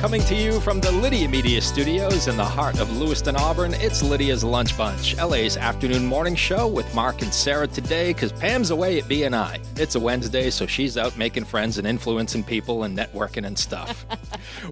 Coming to you from the Lydia Media Studios in the heart of Lewiston, Auburn, it's Lydia's Lunch Bunch, LA's afternoon morning show with Mark and Sarah today because Pam's away at BNI. It's a Wednesday, so she's out making friends and influencing people and networking and stuff.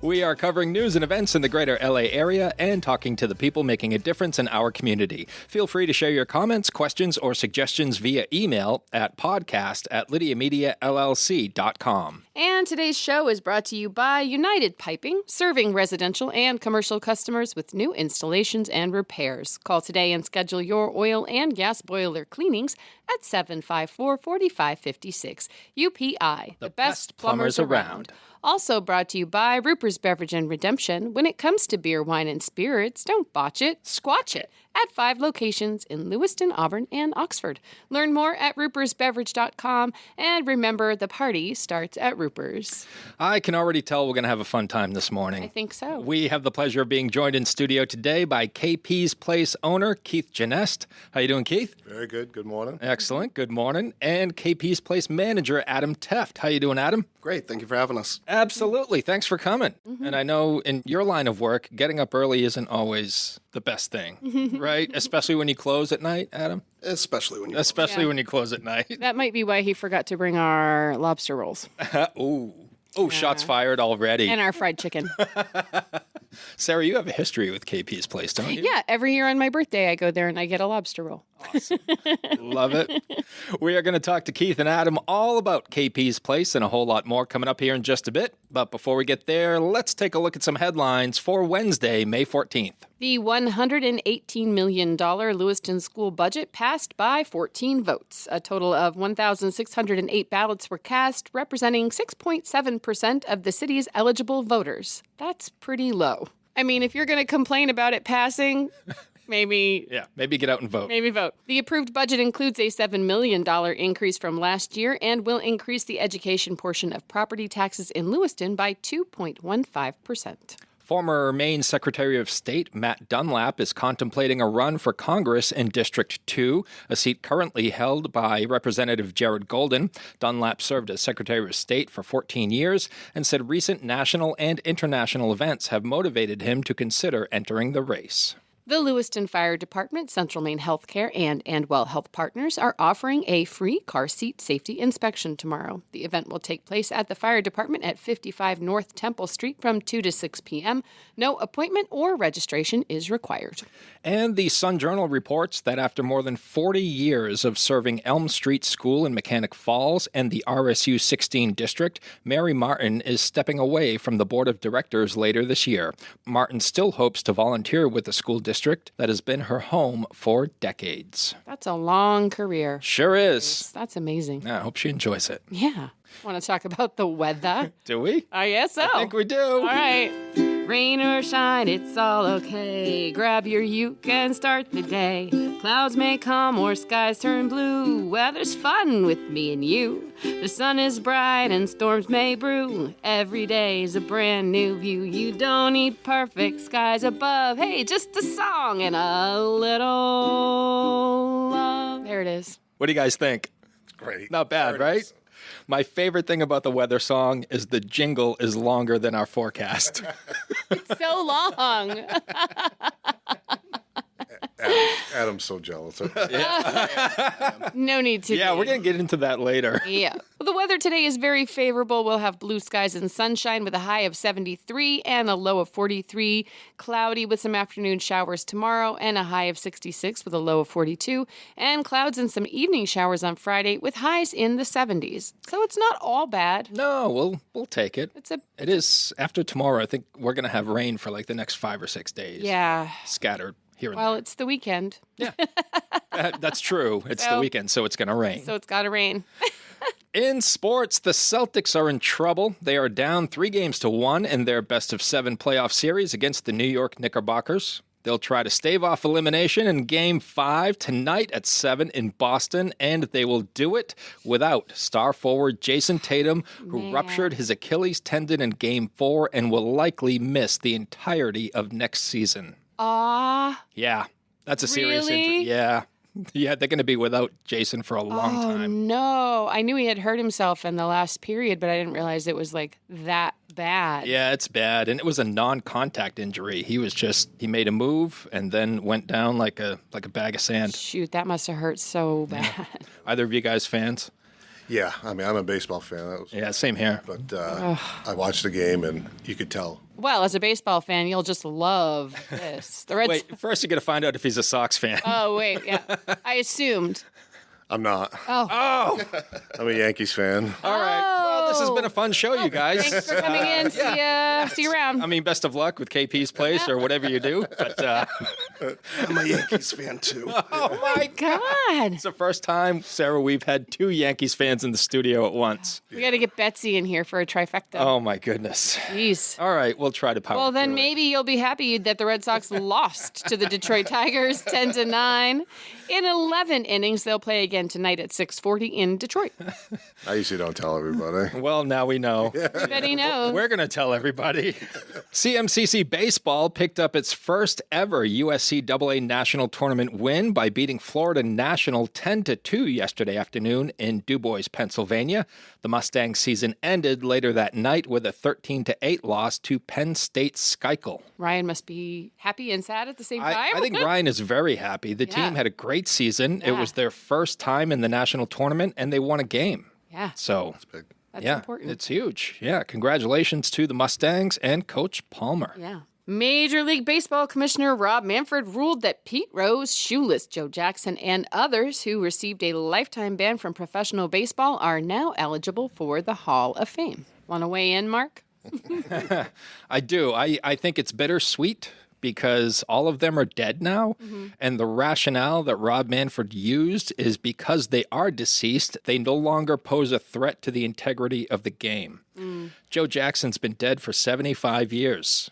We are covering news and events in the greater LA area and talking to the people making a difference in our community. Feel free to share your comments, questions, or suggestions via email at podcast@lydiamediallc.com. And today's show is brought to you by United Piping, serving residential and commercial customers with new installations and repairs. Call today and schedule your oil and gas boiler cleanings at 754-4556. UPI, the best plumbers around. Also brought to you by Ruper's Beverage and Redemption. When it comes to beer, wine, and spirits, don't botch it, squatch it. At 5 locations in Lewiston, Auburn, and Oxford. Learn more at rupersbeverage.com. And remember, the party starts at Ruper's. I can already tell we're going to have a fun time this morning. I think so. We have the pleasure of being joined in studio today by KP's Place owner, Keith Genest. How you doing, Keith? Very good. Good morning. Excellent. Good morning. And KP's Place manager, Adam Teft. How you doing, Adam? Great. Thank you for having us. Absolutely. Thanks for coming. And I know in your line of work, getting up early isn't always the best thing, right? Especially when you close at night, Adam? Especially when you when you close at night. That might be why he forgot to bring our lobster rolls. Ooh, shots fired already. And our fried chicken. Sarah, you have a history with KP's Place, don't you? Yeah, every year on my birthday, I go there and I get a lobster roll. Awesome. Love it. We are going to talk to Keith and Adam all about KP's Place and a whole lot more coming up here in just a bit. But before we get there, let's take a look at some headlines for Wednesday, May 14th. The $118 million Lewiston school budget passed by 14 votes. A total of 1,608 ballots were cast, representing 6.7% of the city's eligible voters. That's pretty low. I mean, if you're going to complain about it passing, maybe get out and vote. Maybe vote. The approved budget includes a $7 million increase from last year and will increase the education portion of property taxes in Lewiston by 2.15%. Former Maine Secretary of State Matt Dunlap is contemplating a run for Congress in District 2, a seat currently held by Representative Jared Golden. Dunlap served as Secretary of State for 14 years and said recent national and international events have motivated him to consider entering the race. The Lewiston Fire Department, Central Maine Healthcare, and Andwell Health Partners are offering a free car seat safety inspection tomorrow. The event will take place at the Fire Department at 55 North Temple Street from 2 to 6 p.m. No appointment or registration is required. And the Sun-Journal reports that after more than 40 years of serving Elm Street School in Mechanic Falls and the RSU 16 district, Mary Martin is stepping away from the board of directors later this year. Martin still hopes to volunteer with the school district that has been her home for decades. That's a long career. Sure is. That's amazing. Yeah, I hope she enjoys it. Yeah. Want to talk about the weather? Do we? I guess so. I think we do. All right. Rain or shine, it's all okay. Grab your uke and start the day. Clouds may come or skies turn blue. Weather's fun with me and you. The sun is bright and storms may brew. Every day's a brand new view. You don't need perfect skies above. Hey, just a song and a little love. There it is. What do you guys think? It's great. Not bad, right? My favorite thing about the weather song is the jingle is longer than our forecast. It's so long. Adam's so jealous. No need to. Yeah, be. we're going to get into that later. Yeah. Well, the weather today is very favorable. We'll have blue skies and sunshine with a high of 73 and a low of 43. Cloudy with some afternoon showers tomorrow and a high of 66 with a low of 42. And clouds and some evening showers on Friday with highs in the 70s. So it's not all bad. No, we'll take it. It is after tomorrow. I think we're going to have rain for like the next 5 or 6 days. Yeah. Scattered here and Well, there. it's the weekend. Yeah. That's true. It's the weekend, so it's going to rain. So it's got to rain. In sports, the Celtics are in trouble. They are down 3-1 in their best-of-7 playoff series against the New York Knickerbockers. They'll try to stave off elimination in Game 5 tonight at 7 in Boston, and they will do it without star forward Jason Tatum, who ruptured his Achilles tendon in Game 4 and will likely miss the entirety of next season. Aw. Yeah, that's a serious Really? injury. Yeah. Yeah, they're going to be without Jason for a long time. No, I knew he had hurt himself in the last period, but I didn't realize it was like that bad. Yeah, it's bad. And it was a non-contact injury. He made a move and then went down like a bag of sand. Shoot, that must have hurt so bad. Either of you guys fans? Yeah, I mean, I'm a baseball fan. Yeah, same here. But I watched the game, and you could tell. Well, as a baseball fan, you'll just love this. The Reds. Wait, first you got to find out if he's a Sox fan. Oh, wait, yeah. I assumed. I'm not. Oh, I'm a Yankees fan. all right. Well, this has been a fun show, you guys. Thanks for coming in. See you around. I mean, best of luck with KP's place or whatever you do. But I'm a Yankees fan, too. oh my God. It's the first time, Sarah, we've had 2 Yankees fans in the studio at once. We got to get Betsy in here for a trifecta. Oh my goodness. Jeez. All right, we'll try to power Well, then through it. maybe you'll be happy that the Red Sox lost to the Detroit Tigers 10-9. In 11 innings, they'll play again tonight at 6:40 in Detroit. I usually don't tell everybody. Well, now we know. Everybody knows. We're going to tell everybody. CMCC Baseball picked up its first ever USC AA National Tournament win by beating Florida National 10-2 yesterday afternoon in DuBois, Pennsylvania. The Mustang season ended later that night with a 13-8 loss to Penn State Schuylkill. Ryan must be happy and sad at the same time. I think Ryan is very happy. The Yeah. team had a great season. It Yeah. was their first time in the national tournament, and they won a game. Yeah, So, Big. that's yeah, important. it's huge. Yeah, congratulations to the Mustangs and Coach Palmer. Yeah. Major League Baseball Commissioner Rob Manfred ruled that Pete Rose, Shoeless, Joe Jackson, and others who received a lifetime ban from professional baseball are now eligible for the Hall of Fame. Want to weigh in, Mark? I do. I think it's bittersweet because all of them are dead now. And the rationale that Rob Manfred used is because they are deceased, they no longer pose a threat to the integrity of the game. Joe Jackson's been dead for 75 years.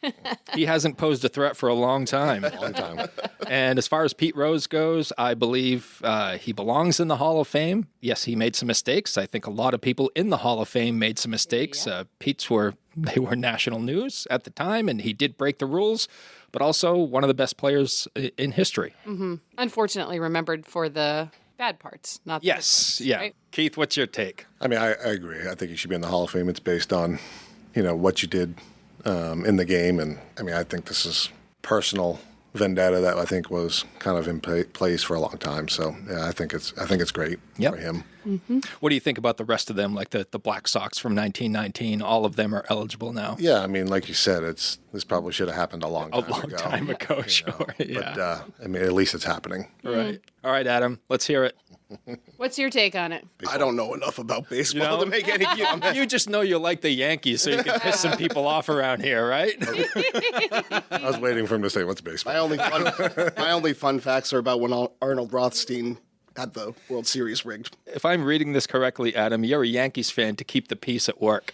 He hasn't posed a threat for a long time. Long time. And as far as Pete Rose goes, I believe he belongs in the Hall of Fame. Yes, he made some mistakes. I think a lot of people in the Hall of Fame made some mistakes. Pete's were national news at the time, and he did break the rules, but also one of the best players in history. Unfortunately, remembered for the bad parts, not the Yes, good parts, yeah. right? Keith, what's your take? I mean, I agree. I think you should be in the Hall of Fame. It's based on, what you did in the game. And, I mean, I think this is personal vendetta that I think was kind of in place for a long time. So, yeah, I think it's great Yep. for him. What do you think about the rest of them, like the Black Sox from 1919? All of them are eligible now. Yeah, I mean, like you said, this probably should have happened a long time ago. Sure. Yeah. But, I mean, at least it's happening. Right. All right, Adam, let's hear it. What's your take on it? I don't know enough about baseball know? to make any comment. You just know you like the Yankees, so you can piss some people off around here, right? I was waiting for him to say, what's baseball? My only fun facts are about when Arnold Rothstein had the World Series rigged. If I'm reading this correctly, Adam, you're a Yankees fan to keep the peace at work.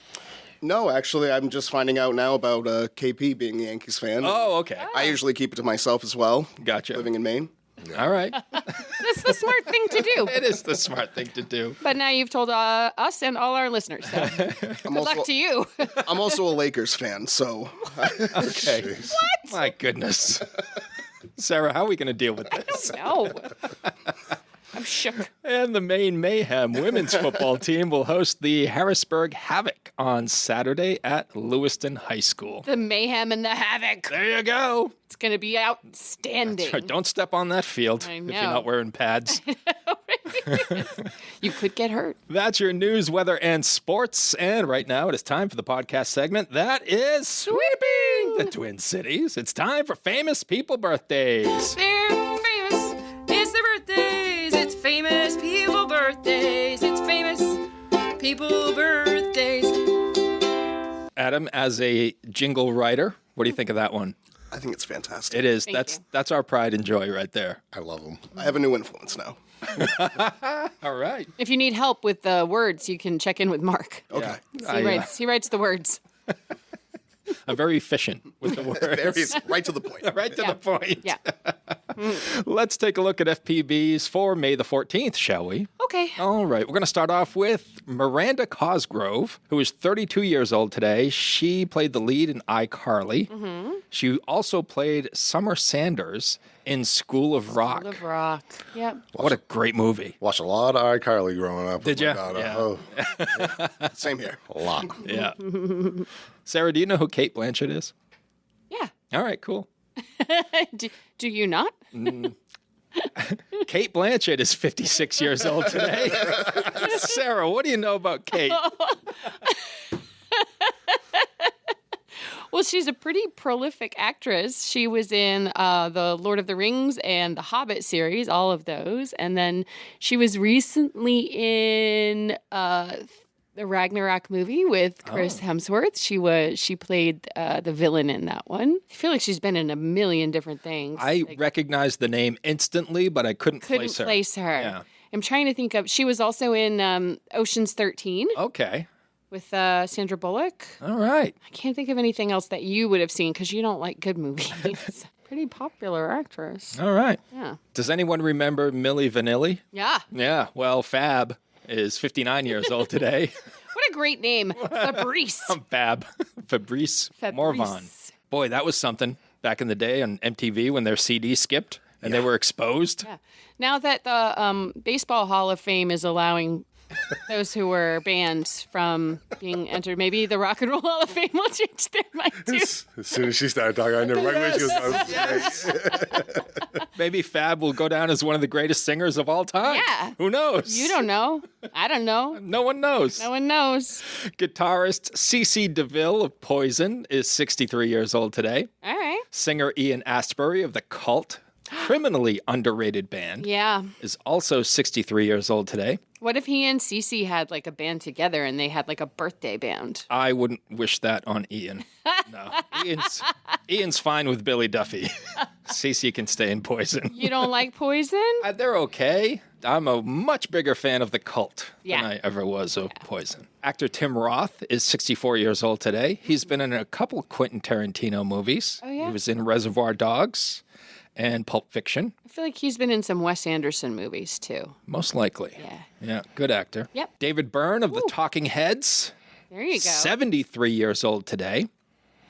No, actually, I'm just finding out now about KP being a Yankees fan. Oh, okay. I usually keep it to myself as well. Gotcha. Living in Maine. All right. That's the smart thing to do. It is the smart thing to do. But now you've told us and all our listeners. So good luck to you. I'm also a Lakers fan, so Okay. What? My goodness. Sarah, how are we going to deal with this? No. I'm shook. And the Maine Mayhem women's football team will host the Harrisburg Havoc on Saturday at Lewiston High School. The mayhem and the havoc. There you go. It's going to be outstanding. Right, don't step on that field I if know. you're not wearing pads. You could get hurt. That's your news, weather, and sports. And right now it is time for the podcast segment that is sweeping the Twin Cities. It's time for famous people birthdays. They're famous. It's their birthdays. It's famous people birthdays. It's famous people birthdays. Adam, as a jingle writer, what do you think of that one? I think it's fantastic. It is. Thank you. That's our pride and joy right there. I love them. I have a new influence now. All right. If you need help with the words, you can check in with Mark. Okay. I, He writes the words. I'm very efficient with the words. Right to the point. Right to the point. Yeah. Let's take a look at FPBs for May the 14th, shall we? Okay. All right. We're going to start off with Miranda Cosgrove, who is 32 years old today. She played the lead in iCarly. Mm-hmm. She also played Summer Sanders in School of Rock. School of Rock. Yep. What a great movie. Watched a lot of iCarly growing up. Did with my you? daughter. Yeah. Oh, Same here. a lot. Yeah. Sarah, do you know who Cate Blanchett is? Yeah. All right, cool. Do you not? Cate Blanchett is 56 years old today. Sarah, what do you know about Cate? Well, she's a pretty prolific actress. She was in the Lord of the Rings and the Hobbit series, all of those. And then she was recently in the Ragnarok movie with Chris Hemsworth. She played the villain in that one. I feel like she's been in a million different things. I recognized the name instantly, but I couldn't place her. Yeah. I'm trying to think of. She was also in Ocean's 13 Okay. with Sandra Bullock. All right. I can't think of anything else that you would have seen because you don't like good movies. Pretty popular actress. All right. Yeah. Does anyone remember Milli Vanilli? Yeah. Yeah. Well, Fab is 59 years old today. What a great name. Fabrice. Fab. Fabrice Morvan. Boy, that was something back in the day on MTV when their CD skipped and they were exposed. Yeah. Now that the Baseball Hall of Fame is allowing those who were banned from being entered, maybe the Rock and Roll Hall of Fame will change their mind too. As soon as she started talking, I knew right away she was going. Yes. Maybe Fab will go down as one of the greatest singers of all time. Yeah. Who knows? You don't know. I don't know. No one knows. No one knows. Guitarist CeCe DeVille of Poison is 63 years old today. All right. Singer Ian Astbury of the Cult, criminally underrated band, Yeah. is also 63 years old today. What if he and Cece had like a band together and they had like a birthday band? I wouldn't wish that on Ian. No. Ian's fine with Billy Duffy. CeCe can stay in Poison. You don't like Poison? They're okay. I'm a much bigger fan of the Cult Yeah. than I ever was of Poison. Actor Tim Roth is 64 years old today. He's been in a couple Quentin Tarantino movies. Oh, yeah? He was in Reservoir Dogs and Pulp Fiction, I feel like he's been in some Wes Anderson movies too. most likely. Yeah. Yeah, good actor. Yep. David Byrne of the Talking Heads, There you go. 73 years old today.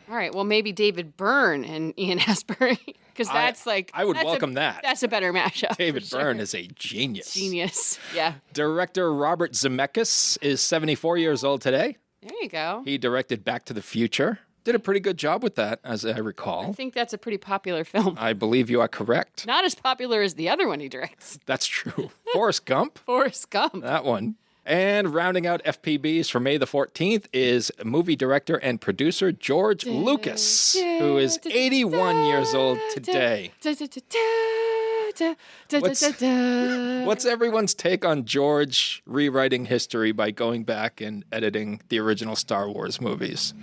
All right. Well, maybe David Byrne and Ian Astbury, because that's I would welcome that. That's a better mashup. David for sure. Byrne is a genius. Genius. Yeah. Director Robert Zemeckis is 74 years old today. There you go. He directed Back to the Future. Did a pretty good job with that, as I recall. I think that's a pretty popular film. I believe you are correct. Not as popular as the other one he directs, That's true. Forrest Gump, Forrest Gump. that one. And rounding out FPBs for May the 14th is movie director and producer George Lucas, who is 81 years old today. What's everyone's take on George rewriting history by going back and editing the original Star Wars movies?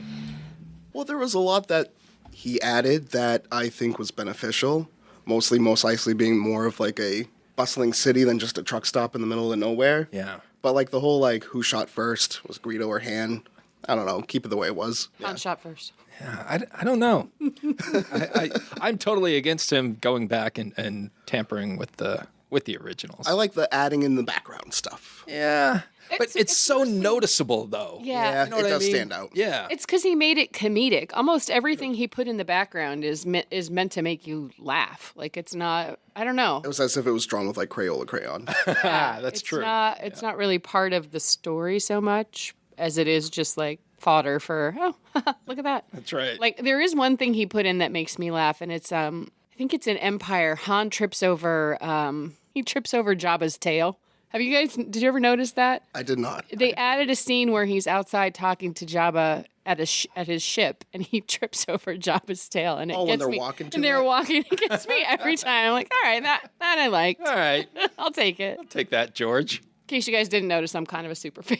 Well, there was a lot that he added that I think was beneficial. Most likely being more of like a bustling city than just a truck stop in the middle of nowhere. Yeah. But like the whole like who shot first, was Greedo or Han? I don't know. Keep it the way it was. Han shot first. I don't know. I'm totally against him going back and tampering with the originals. I like the adding in the background stuff. Yeah. But it's so mostly- noticeable, though. Yeah. You know what it I does mean? stand out. Yeah. It's because he made it comedic. Almost everything he put in the background is meant to make you laugh. Like it's not. I don't know. It was as if it was drawn with like Crayola crayon. That's it's true. It's not really part of the story so much as it is just like fodder for. Oh, look at that. That's right. Like there is one thing he put in that makes me laugh, and it's I think it's in Empire. Han trips over Jabba's tail. Did you ever notice that? I did not. They added a scene where he's outside talking to Jabba at his ship, and he trips over Jabba's tail, and it when gets they're me. walking to and they're that? walking, it gets me every time. I'm like, all right, that I liked. All right. I'll take it. In Take that, George. case you guys didn't notice, I'm kind of a super fan.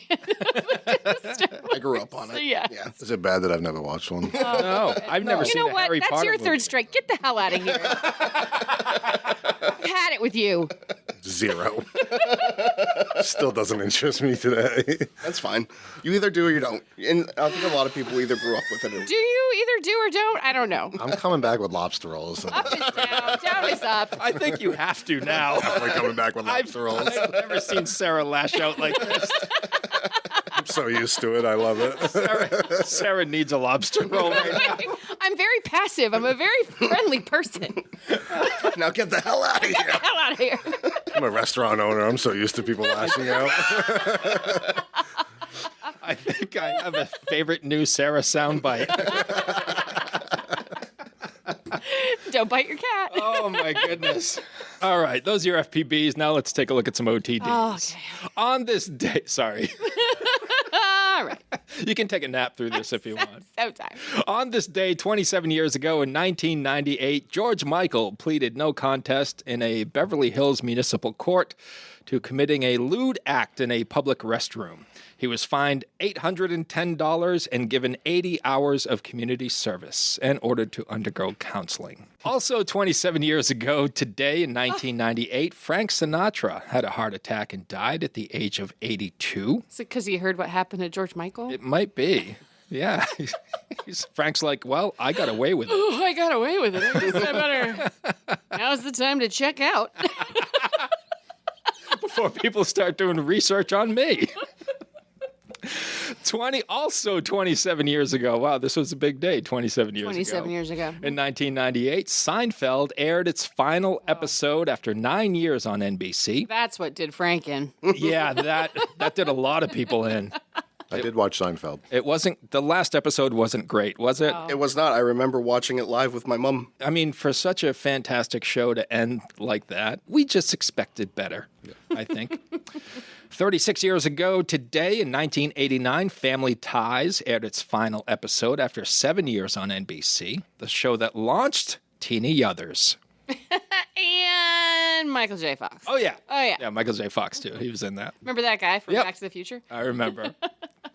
I grew up on it. Yeah. Is it bad that I've never watched one? No, I've never You seen know a what? Harry That's Potter your movie. third strike. Get the hell out of here. I've had it with you. 0. Still doesn't interest me today. That's fine. You either do or you don't. And I think a lot of people either grew up with it or Do you either do or don't? I don't know. I'm coming back with lobster rolls. Up is down, down is up. I think you have to now. Definitely coming back with lobster rolls. I've never seen Sarah lash out like this. I'm so used to it. I love it. Sarah needs a lobster roll right now. I'm very passive. I'm a very friendly person. Get Now get the hell out of here. the hell out of here. I'm a restaurant owner. I'm so used to people lashing out. I think I have a favorite new Sarah soundbite. Don't bite your cat. Oh, my goodness. All right, those are your FPBs. Now let's take a look at some OTDs. Oh, okay. On this day, sorry. All right. You can take a nap through this if you want. So tired. On this day, 27 years ago in 1998, George Michael pleaded no contest in a Beverly Hills municipal court to committing a lewd act in a public restroom. He was fined $810 and given 80 hours of community service and ordered to undergo counseling. Also, 27 years ago today in 1998, Frank Sinatra had a heart attack and died at the age of 82. Is it because you heard what happened to George Michael? It might be. Yeah. Frank's like, well, I got away with it. Oh, I got away with it. I guess I better. Now's the time to check out. Before people start doing research on me. 27 years ago. Wow, this was a big day, 27 years ago. 27 years ago. In 1998, Seinfeld aired its final episode after 9 years on NBC. That's what did Frank in. Yeah, that did a lot of people in. I did watch Seinfeld. The last episode wasn't great, was it? It was not. I remember watching it live with my mom. I mean, for such a fantastic show to end like that, we just expected better, I think. 36 years ago today, in 1989, Family Ties aired its final episode after 7 years on NBC, the show that launched Teeny Yothers. And Michael J. Fox. Oh, yeah. Oh, yeah. Yeah, Michael J. Fox, too. He was in that. Remember that guy from Yep. Back to the Future? I remember.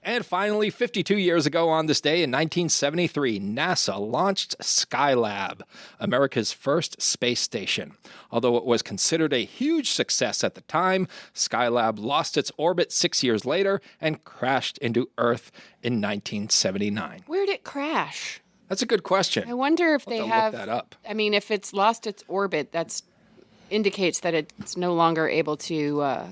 And finally, 52 years ago on this day in 1973, NASA launched Skylab, America's first space station. Although it was considered a huge success at the time, Skylab lost its orbit 6 years later and crashed into Earth in 1979. Where'd it crash? That's a good question. I wonder if We'll they have to have. look that up. I mean, if it's lost its orbit, that indicates that it's no longer able to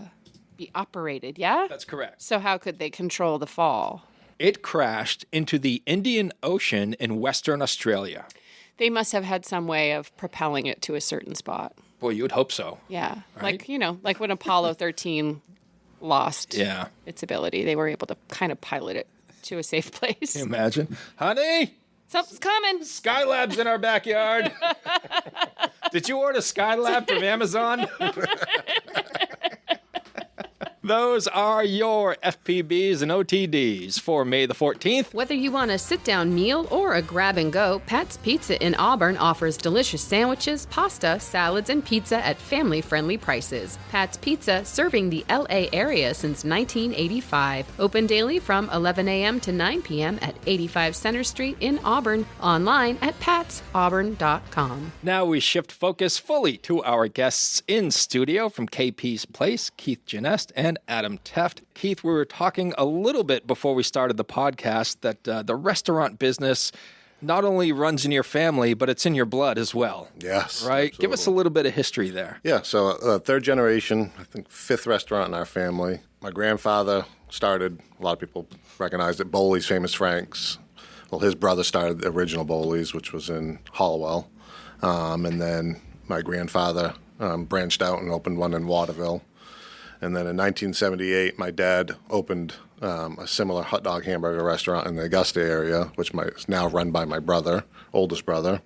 be operated, yeah? That's correct. So how could they control the fall? It crashed into the Indian Ocean in Western Australia. They must have had some way of propelling it to a certain spot. Boy, you would hope so. Yeah. Right? Like when Apollo 13 lost Yeah. its ability, they were able to kind of pilot it to a safe place. Can you imagine? Honey, Something's coming. Skylab's in our backyard. Did you order Skylab from Amazon? Those are your FPBs and OTDs for May the 14th. Whether you want a sit-down meal or a grab-and-go, Pat's Pizza in Auburn offers delicious sandwiches, pasta, salads, and pizza at family-friendly prices. Pat's Pizza, serving the L.A. area since 1985. Open daily from 11 a.m. to 9 p.m. at 85 Center Street in Auburn. Online at patsauburn.com. Now we shift focus fully to our guests in studio from KP's Place, Keith Genest and Adam Teft. Keith, we were talking a little bit before we started the podcast that the restaurant business not only runs in your family, but it's in your blood as well. Yes. Right? Give us a absolutely. little bit of history there. Yeah, so third generation, I think fifth restaurant in our family. My grandfather started, a lot of people recognize it, Bowley's Famous Franks. Well, his brother started the original Bowley's, which was in Hollowell. And then my grandfather branched out and opened one in Waterville. And then in 1978, my dad opened a similar hot dog hamburger restaurant in the Augusta area, which is now run by my brother, oldest brother.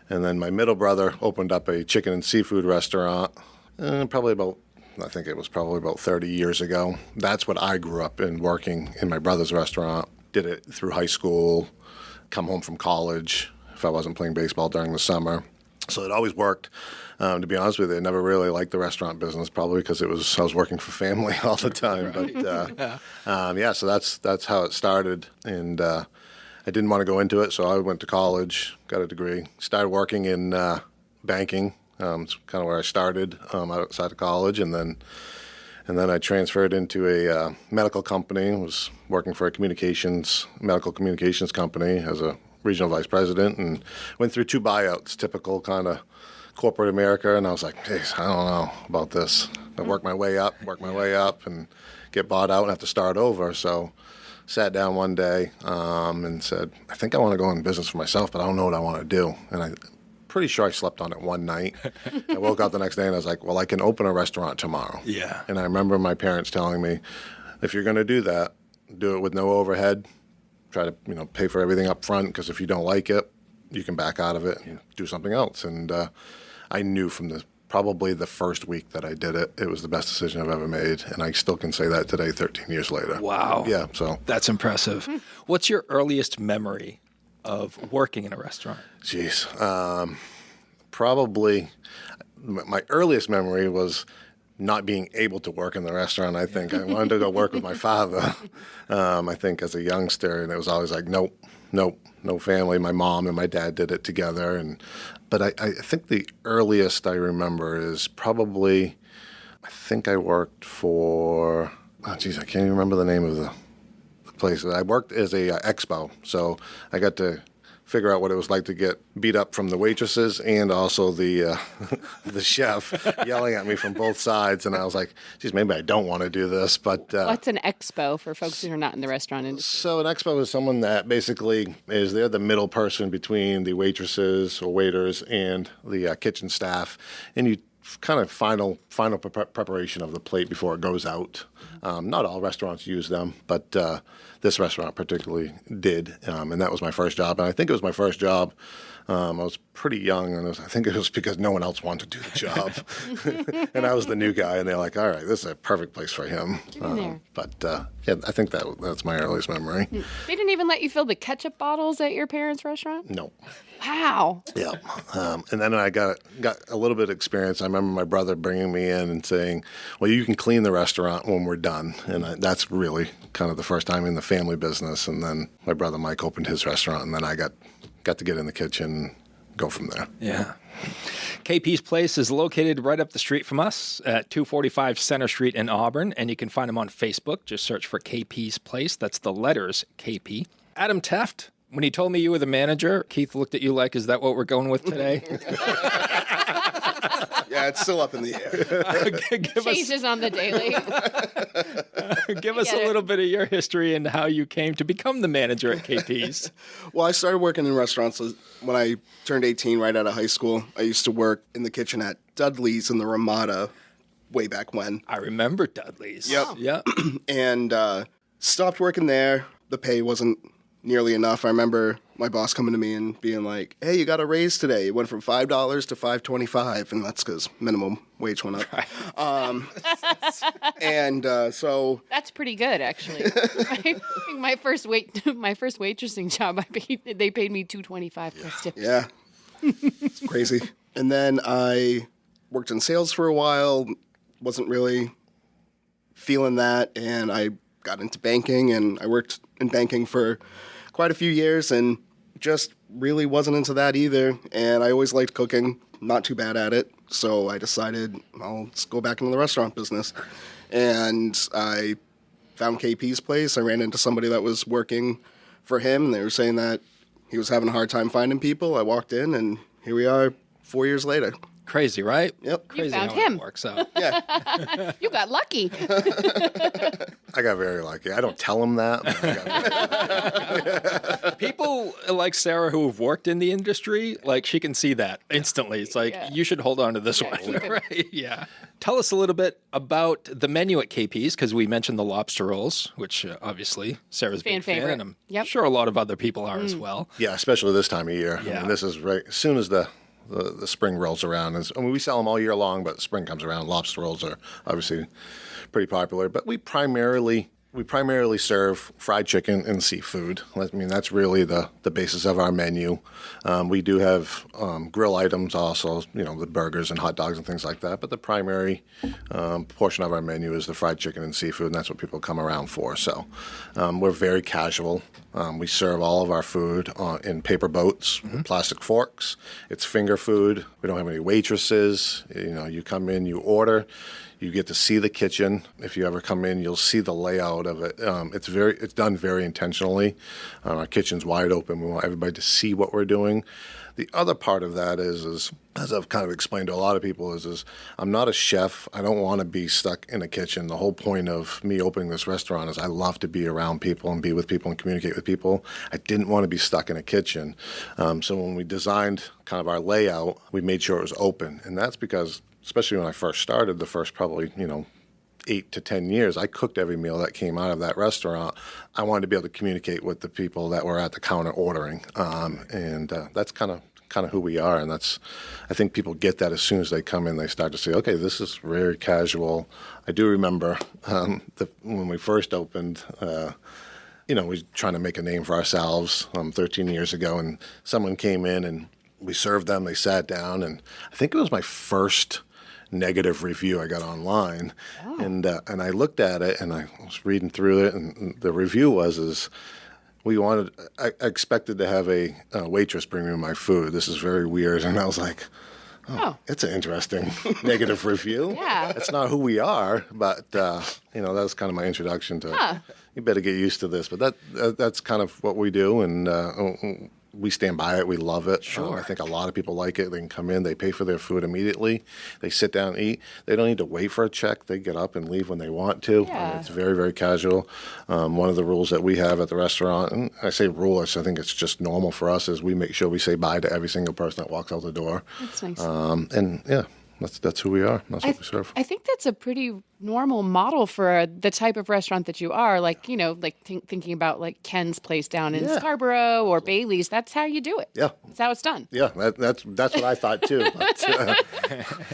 And then my middle brother opened up a chicken and seafood restaurant, probably about 30 years ago. That's what I grew up in, working in my brother's restaurant. Did it through high school, come home from college if I wasn't playing baseball during the summer. So it always worked. To be honest with you, I never really liked the restaurant business, probably because I was working for family all the time. But so that's how it started. And I didn't want to go into it, so I went to college, got a degree, started working in banking It's kind of where I started outside of college, and then I transferred into a medical company. Was working for a medical communications company as a regional vice president, and went through 2 buyouts, typical kind of corporate America. And I was like, geez, I don't know about this. I work my way up, and get bought out and have to start over. So sat down one day and said, I think I want to go in business for myself, but I don't know what I want to do. And I'm pretty sure I slept on it one night. I woke up the next day and I was like, well, I can open a restaurant tomorrow. Yeah. And I remember my parents telling me, if you're going to do that, do it with no overhead. Try to pay for everything up front, because if you don't like it, you can back out of it and do something else. And I knew from probably the first week that I did it, it was the best decision I've ever made. And I still can say that today, 13 years later. Wow. Yeah, so. That's impressive. What's your earliest memory of working in a restaurant? Jeez. Probably my earliest memory was not being able to work in the restaurant. I think I wanted to go work with my father, I think, as a youngster. And it was always like, nope, no family. My mom and my dad did it together. But I think the earliest I remember is probably, I think I worked for, I can't even remember the name of the place. I worked as a expo, so I got to figure out what it was like to get beat up from the waitresses and also the chef yelling at me from both sides. And I was like, geez, maybe I don't want to do this. But What's an expo for folks who are not in the restaurant industry? So an expo is someone that basically they're the middle person between the waitresses or waiters and the kitchen staff, and you kind of final preparation of the plate before it goes out. Not all restaurants use them, but this restaurant particularly did, and that was my first job. And I think it was my first job. I was pretty young, and I think it was because no one else wanted to do the job. And I was the new guy, and they're like, all right, this is a perfect place for him. But yeah, I think that's my earliest memory. They didn't even let you fill the ketchup bottles at your parents' restaurant? No. Wow. Yeah. And then I got a little bit of experience. I remember my brother bringing me in and saying, well, you can clean the restaurant when we're done. And that's really kind of the first time in the family business. And then my brother Mike opened his restaurant, and then I got to get in the kitchen and go from there. Yeah. KP's Place is located right up the street from us at 245 Center Street in Auburn, and you can find them on Facebook. Just search for KP's Place. That's the letters KP. Adam Teft, when he told me you were the manager, Keith looked at you like, is that what we're going with today? Yeah, it's still up in the air. Changes on the daily. Give us a little bit of your history and how you came to become the manager at KP's. Well, I started working in restaurants when I turned 18, right out of high school. I used to work in the kitchen at Dudley's in the Ramada way back when. I remember Dudley's. Yep. Yep. And stopped working there. The pay wasn't nearly enough. I remember my boss coming to me and being like, hey, you got a raise today. It went from $5 to $5.25, and that's because minimum wage went up. Right. So that's pretty good, actually. my first waitressing job, they paid me $2.25 plus tips. Yeah, it's crazy. And then I worked in sales for a while. Wasn't really feeling that, and I got into banking, and I worked in banking for quite a few years, and just really wasn't into that either. And I always liked cooking, not too bad at it. So I decided, let's go back into the restaurant business. And I found KP's Place. I ran into somebody that was working for him, and they were saying that he was having a hard time finding people. I walked in, and here we are 4 years later. Crazy, right? Yep. Crazy You found how him. It works out. Yeah. You got lucky. I got very lucky. I don't tell him that. But I got very People like Sarah who have worked in the industry, like she can see that instantly. It's like, you should hold on to this one. Right? Yeah. Tell us a little bit about the menu at KP's, because we mentioned the lobster rolls, which obviously Sarah's a big fan, favorite. and I'm sure a lot of other people are as well. Yeah, especially this time of year. Yeah. I mean, this is right as soon as the spring rolls around. We sell them all year long, but spring comes around. Lobster rolls are obviously pretty popular. But we primarily we primarily serve fried chicken and seafood. I mean, that's really the basis of our menu. We do have grill items also, the burgers and hot dogs and things like that. But the primary portion of our menu is the fried chicken and seafood, and that's what people come around for. So we're very casual. We serve all of our food in paper boats, with plastic forks. It's finger food. We don't have any waitresses. You come in, you order. You get to see the kitchen. If you ever come in, you'll see the layout of it. It's done very intentionally. Our kitchen's wide open. We want everybody to see what we're doing. The other part of that is as I've kind of explained to a lot of people, is I'm not a chef. I don't want to be stuck in a kitchen. The whole point of me opening this restaurant is I love to be around people and be with people and communicate with people. I didn't want to be stuck in a kitchen. So when we designed kind of our layout, we made sure it was open. And that's because, especially when I first started, the first probably, 8 to 10 years, I cooked every meal that came out of that restaurant. I wanted to be able to communicate with the people that were at the counter ordering. And that's kind of who we are. And I think people get that as soon as they come in, they start to say, okay, this is very casual. I do remember when we first opened, we were trying to make a name for ourselves 13 years ago, and someone came in and we served them, they sat down, and I think it was my first negative review I got online. Oh. And I looked at it and I was reading through it, and the review was I expected to have a waitress bring me my food. This is very weird. And I was like, it's an interesting negative review. Yeah. That's not who we are, but that was kind of my introduction to, you better get used to this. But that's kind of what we do, and we stand by it. We love it. Sure. I think a lot of people like it. They can come in, they pay for their food immediately. They sit down and eat. They don't need to wait for a check. They get up and leave when they want to. Yeah. It's very, very casual. One of the rules that we have at the restaurant, and I say rules, I think it's just normal for us, is we make sure we say bye to every single person that walks out the door. That's nice. That's who we are. That's what we serve. I think that's a pretty normal model for the type of restaurant that you are. Like, thinking about like Ken's place down in Scarborough or Bailey's. That's how you do it. Yeah. That's how it's done. Yeah, that's what I thought too. But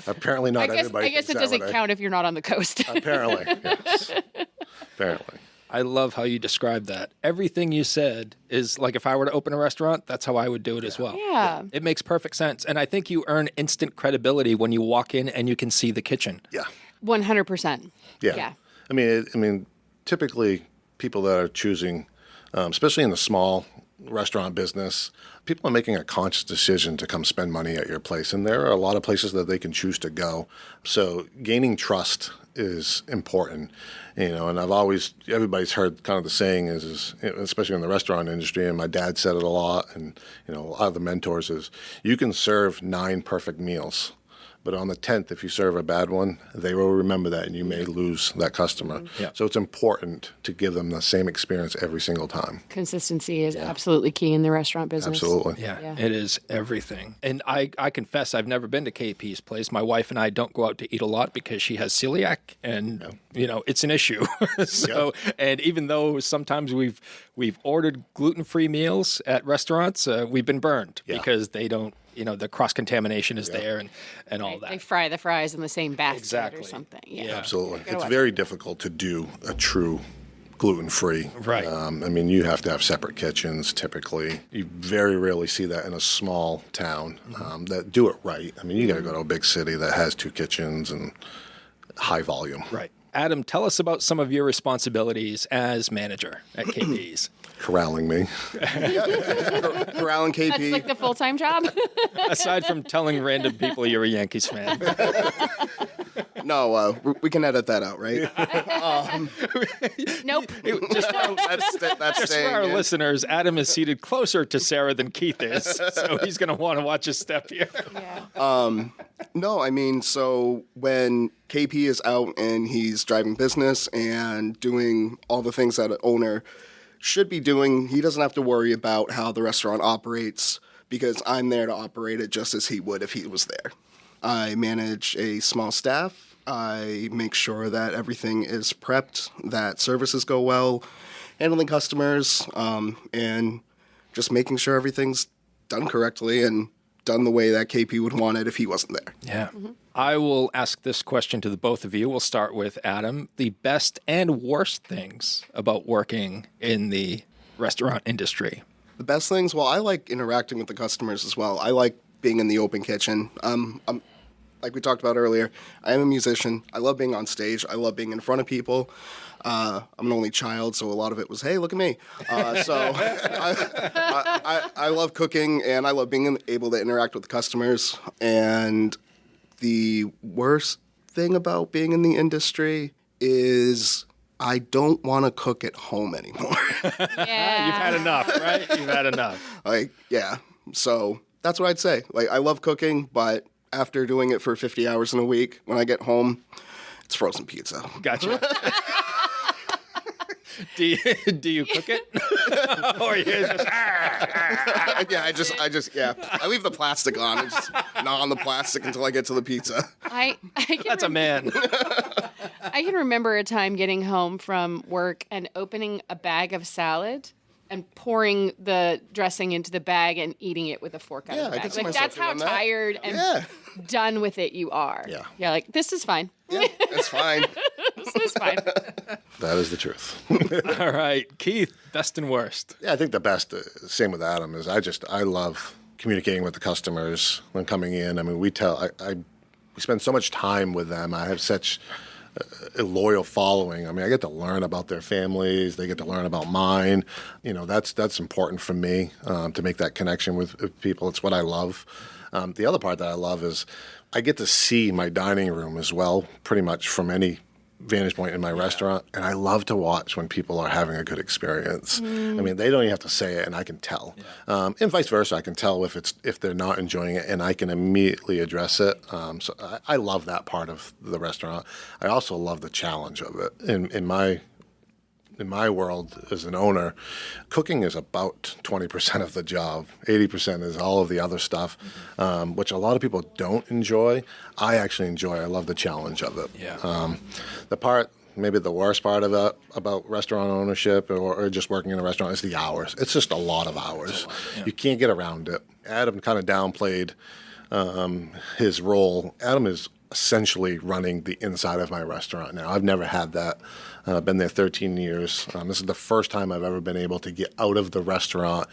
apparently not everybody. I guess it doesn't count if you're not on the coast. Apparently, yes. Apparently. I love how you describe that. Everything you said is like if I were to open a restaurant, that's how I would do it as well. Yeah. It makes perfect sense. And I think you earn instant credibility when you walk in and you can see the kitchen. Yeah. 100%. Yeah. I mean, typically people that are choosing, especially in the small restaurant business, people are making a conscious decision to come spend money at your place. And there are a lot of places that they can choose to go. So gaining trust is important, and everybody's heard kind of the saying is especially in the restaurant industry, and my dad said it a lot, and a lot of the mentors is, you can serve 9 perfect meals, but on the 10th, if you serve a bad one, they will remember that, and you may lose that customer. Mm-hmm. Yeah. So it's important to give them the same experience every single time. Consistency is absolutely key in the restaurant business. Absolutely. Yeah, it is everything. And I confess, I've never been to KP's place. My wife and I don't go out to eat a lot because she has celiac, and it's an issue. And even though sometimes we've ordered gluten-free meals at restaurants, we've been burned because they don't. The cross-contamination is there and all that. They fry the fries in the same basket Exactly. or something. Yeah. Absolutely. It's very difficult to do a true gluten-free. Right. You have to have separate kitchens typically. You very rarely see that in a small town that do it right. You got to go to a big city that has 2 kitchens and high volume. Right. Adam, tell us about some of your responsibilities as manager at KP's. Corralling me. Corralling KP. That's like the full-time job? Aside from telling random people you're a Yankees fan. No, we can edit that out, right? Nope. That's Just for our listeners, Adam is seated closer to Sarah than Keith is, so he's going to want to watch his step here. Yeah. No, so when KP is out and he's driving business and doing all the things that an owner should be doing, he doesn't have to worry about how the restaurant operates because I'm there to operate it just as he would if he was there. I manage a small staff. I make sure that everything is prepped, that services go well, handling customers, and just making sure everything's done correctly and done the way that KP would want it if he wasn't there. Yeah. I will ask this question to the both of you. We'll start with Adam. The best and worst things about working in the restaurant industry. The best things, well, I like interacting with the customers as well. I like being in the open kitchen. Like we talked about earlier, I am a musician. I love being on stage. I love being in front of people. I'm an only child, so a lot of it was, hey, look at me. So I love cooking, and I love being able to interact with the customers. And the worst thing about being in the industry is I don't want to cook at home anymore. Yeah. You've had enough, right? You've had enough. Yeah. So that's what I'd say. Like, I love cooking, but after doing it for 50 hours in a week, when I get home, it's frozen pizza. Gotcha. Do you cook it? Or you just Yeah, I leave the plastic on and just gnaw on the plastic until I get to the pizza. That's a man. I can remember a time getting home from work and opening a bag of salad and pouring the dressing into the bag and eating it with a fork out Yeah, of the I bag. could see Like, myself that's how doing that. tired and done with it you are. Yeah. Yeah, like, this is fine. Yeah, it's fine. This is fine. That is the truth. All right. Keith, best and worst. Yeah, I think the best, same with Adam, is I love communicating with the customers when coming in. I mean, we spend so much time with them. I have such a loyal following. I mean, I get to learn about their families. They get to learn about mine. You know, that's important for me to make that connection with people. It's what I love. The other part that I love is I get to see my dining room as well, pretty much from any vantage point in my restaurant, and I love to watch when people are having a good experience. I mean, they don't even have to say it, and I can tell. Yeah. And vice versa, I can tell if they're not enjoying it, and I can immediately address it. So I love that part of the restaurant. I also love the challenge of it. In my world as an owner, cooking is about 20% of the job. 80% is all of the other stuff, which a lot of people don't enjoy. I actually enjoy. I love the challenge of it. Yeah. Maybe the worst part of it about restaurant ownership or just working in a restaurant is the hours. It's just a lot of hours. Yeah. You can't get around it. Adam kind of downplayed his role. Adam is essentially running the inside of my restaurant now. I've never had that. I've been there 13 years. This is the first time I've ever been able to get out of the restaurant,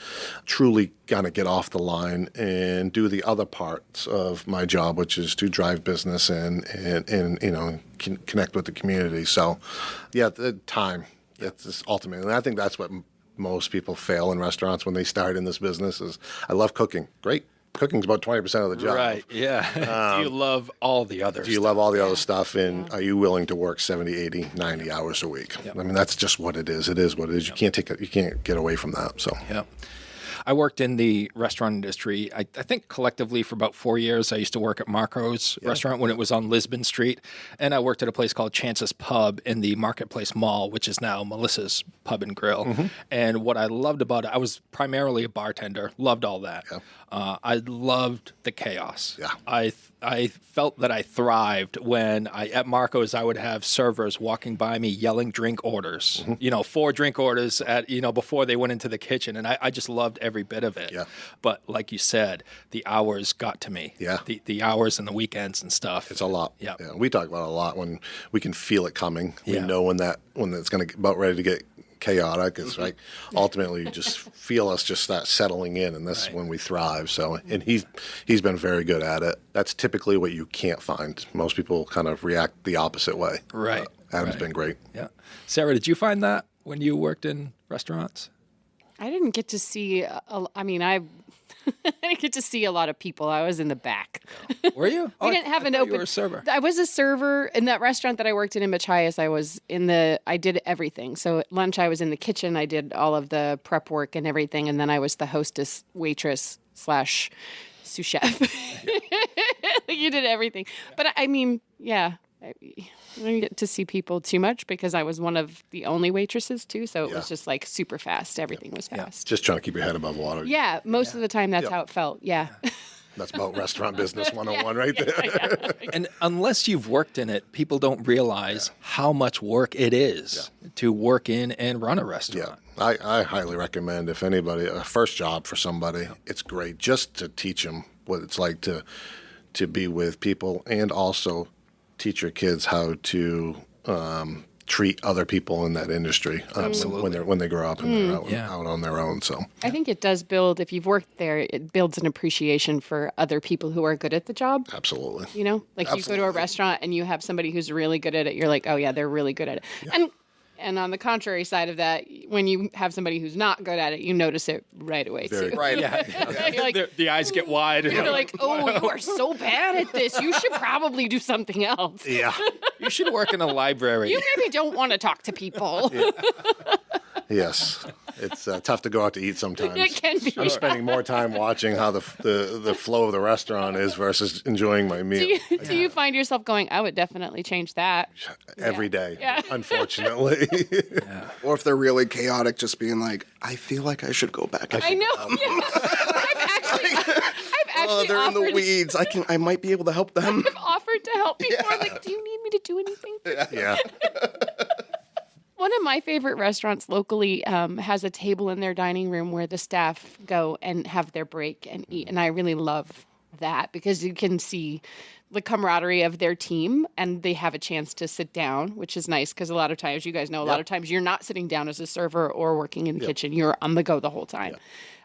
truly kind of get off the line and do the other parts of my job, which is to drive business and you know, connect with the community. So, yeah, the time, it's ultimate. And I think that's what most people fail in restaurants when they start in this business is, I love cooking. Great. Cooking's about 20% of the job. Right, yeah. Do you love all the other stuff? Do you love all the other stuff, and are you willing to work 70, 80, 90 hours a week? Yep. I mean, that's just what it is. It is what it is. You can't get away from that. So Yeah. I worked in the restaurant industry, I think collectively for about 4 years. I used to work at Marco's restaurant when it was on Lisbon Street. And I worked at a place called Chance's Pub in the Marketplace Mall, which is now Melissa's Pub and Grill. Mm-hmm. And what I loved about it, I was primarily a bartender, loved all that. Yeah. I loved the chaos. Yeah. I felt that I thrived when at Marco's I would have servers walking by me yelling drink orders, mm-hmm. you know, 4 drink orders before they went into the kitchen. And I just loved every bit of it. Yeah. But like you said, the hours got to me. Yeah. The hours and the weekends and stuff. It's a lot. Yeah. We talk about it a lot when we can feel it coming. We know when it's going to about ready to get chaotic. It's like ultimately you just feel us just start settling in, and this is when we thrive. So, and he's been very good at it. That's typically what you can't find. Most people kind of react the opposite way. Right. Adam's been great. Yeah. Sarah, did you find that when you worked in restaurants? I didn't get to see. I didn't get to see a lot of people. I was in the back. Were you? We didn't have an open. You were a server. I was a server in that restaurant that I worked in Machias. I did everything. So at lunch, I was in the kitchen. I did all of the prep work and everything, and then I was the hostess, waitress / sous chef. You did everything. But I mean, yeah. I didn't get to see people too much because I was one of the only waitresses too, so it was just like super fast. Everything was fast. Just trying to keep your head above water. Yeah, most of the time that's how it felt. Yeah. That's about restaurant business 101 right there. And unless you've worked in it, people don't realize how much work it is to work in and run a restaurant. Yeah, I highly recommend if anybody, a first job for somebody, it's great just to teach them what it's like to be with people, and also teach your kids how to treat other people in that industry when they grow up and they're out on their own. So I think it does build, if you've worked there, it builds an appreciation for other people who are good at the job. absolutely. You know, like you go to a restaurant and you have somebody who's really good at it. You're like, oh yeah, they're really good at it. Yeah. And on the contrary side of that, when you have somebody who's not good at it, you notice it right away too. Right. You're like, the eyes get wide. you're like, oh, you are so bad at this. You should probably do something else. Yeah. You should work in a library. You maybe don't want to talk to people. Yes. It's tough to go out to eat sometimes. It can be. I'm spending more time watching how the flow of the restaurant is versus enjoying my meal. Do you find yourself going, I would definitely change that? Every day, Yeah. unfortunately. Or if they're really chaotic, just being like, I feel like I should go back. I know. I've actually They're in the offered, weeds. I might be able to help them. offered to help before. I'm like, do you need me to do anything? Yeah. One of my favorite restaurants locally has a table in their dining room where the staff go and have their break and eat. And I really love that because you can see the camaraderie of their team and they have a chance to sit down, which is nice because a lot of times, you guys know, a lot of times you're not sitting down as a server or working in the kitchen. You're on the go the whole time.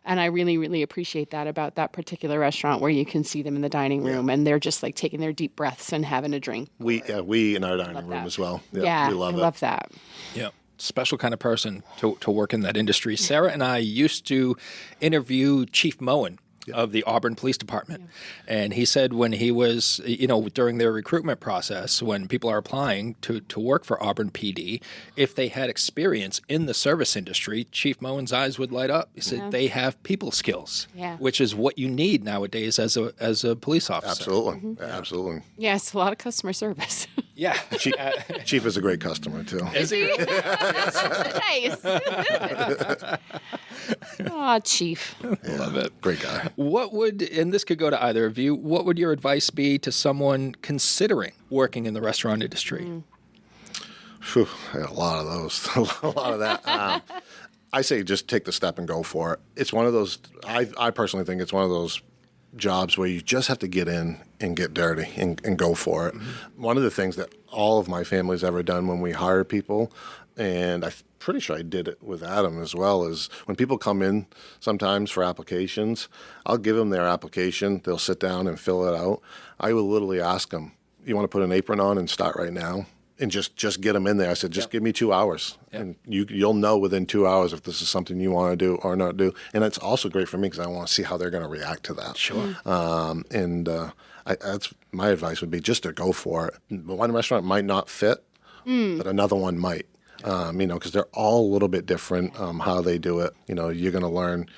And I really, really appreciate that about that particular restaurant where you can see them in the dining room and they're just like taking their deep breaths and having a drink. We in our dining room as well. Yeah, we love I it. love that. Yeah. Special kind of person to work in that industry. Sarah and I used to interview Chief Moen of the Auburn Police Department. And he said when he was, during their recruitment process, when people are applying to work for Auburn PD, if they had experience in the service industry, Chief Moen's eyes would light up. He said they have people skills, which is what you need nowadays as a police officer. Absolutely. Absolutely. Yes, a lot of customer service. Yeah. Chief is a great customer, too. Is he? Nice. Aw, Chief. Love it. Great guy. What would, and this could go to either of you, what would your advice be to someone considering working in the restaurant industry? Phew, I got a lot of those. A lot of that. I say just take the step and go for it. It's one of those, I personally think it's one of those jobs where you just have to get in and get dirty and go for it. Mm-hmm. One of the things that all of my family's ever done when we hire people, and I'm pretty sure I did it with Adam as well, is when people come in sometimes for applications, I'll give them their application. They'll sit down and fill it out. I will literally ask them, you want to put an apron on and start right now? And just get them in there. I said, just give me 2 hours. Yep. And you'll know within 2 hours if this is something you want to do or not do. And it's also great for me because I want to see how they're going to react to that. Sure. That's my advice would be just to go for it. One restaurant might not fit, but another one might. Because they're all a little bit different how they do it. You're going to learn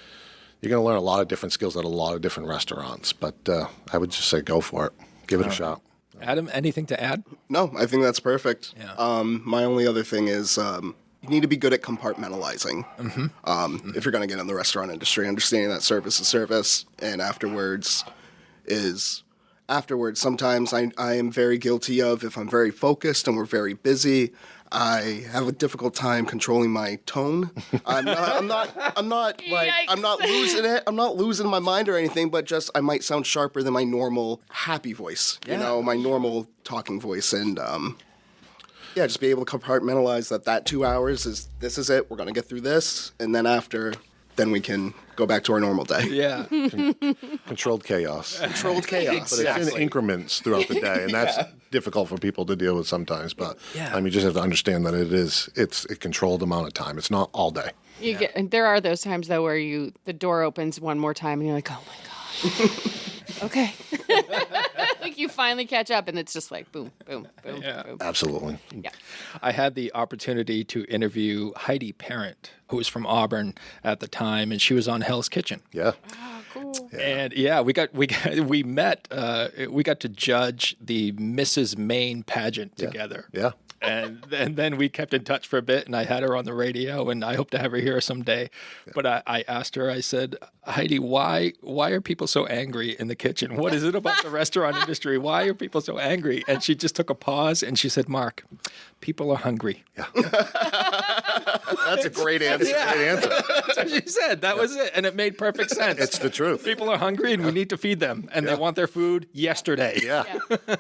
a lot of different skills at a lot of different restaurants. But I would just say go for it. Give it a shot. Adam, anything to add? No, I think that's perfect. Yeah. My only other thing is you need to be good at compartmentalizing. Mm-hmm. If you're going to get in the restaurant industry, understanding that service is service, and afterwards. Sometimes I am very guilty of, if I'm very focused and we're very busy, I have a difficult time controlling my tone. I'm not losing it. I'm not losing my mind or anything, but just I might sound sharper than my normal happy voice, my normal talking voice. And just be able to compartmentalize that 2 hours this is it. We're going to get through this. And then we can go back to our normal day. Yeah. Controlled chaos. Controlled chaos. But it's in increments throughout the day, and that's difficult for people to deal with sometimes. But you just have to understand that it's a controlled amount of time. It's not all day. There are those times though where the door opens one more time and you're like, oh my god. Okay. Like you finally catch up and it's just like boom, boom, boom, boom. Absolutely. Yeah. I had the opportunity to interview Heidi Parent, who was from Auburn at the time, and she was on Hell's Kitchen. Yeah. Oh, cool. And we met. We got to judge the Mrs. Maine pageant together. Yeah. And then we kept in touch for a bit, and I had her on the radio, and I hope to have her here someday. Yeah. But I asked her, I said, Heidi, why are people so angry in the kitchen? What is it about the restaurant industry? Why are people so angry? And she just took a pause, and she said, Mark, people are hungry. Yeah. That's a great answer. Yeah. Great answer. That's what she said. That was it. And it made perfect sense. It's the truth. People are hungry and we need to feed them. And they want their food yesterday. Yeah.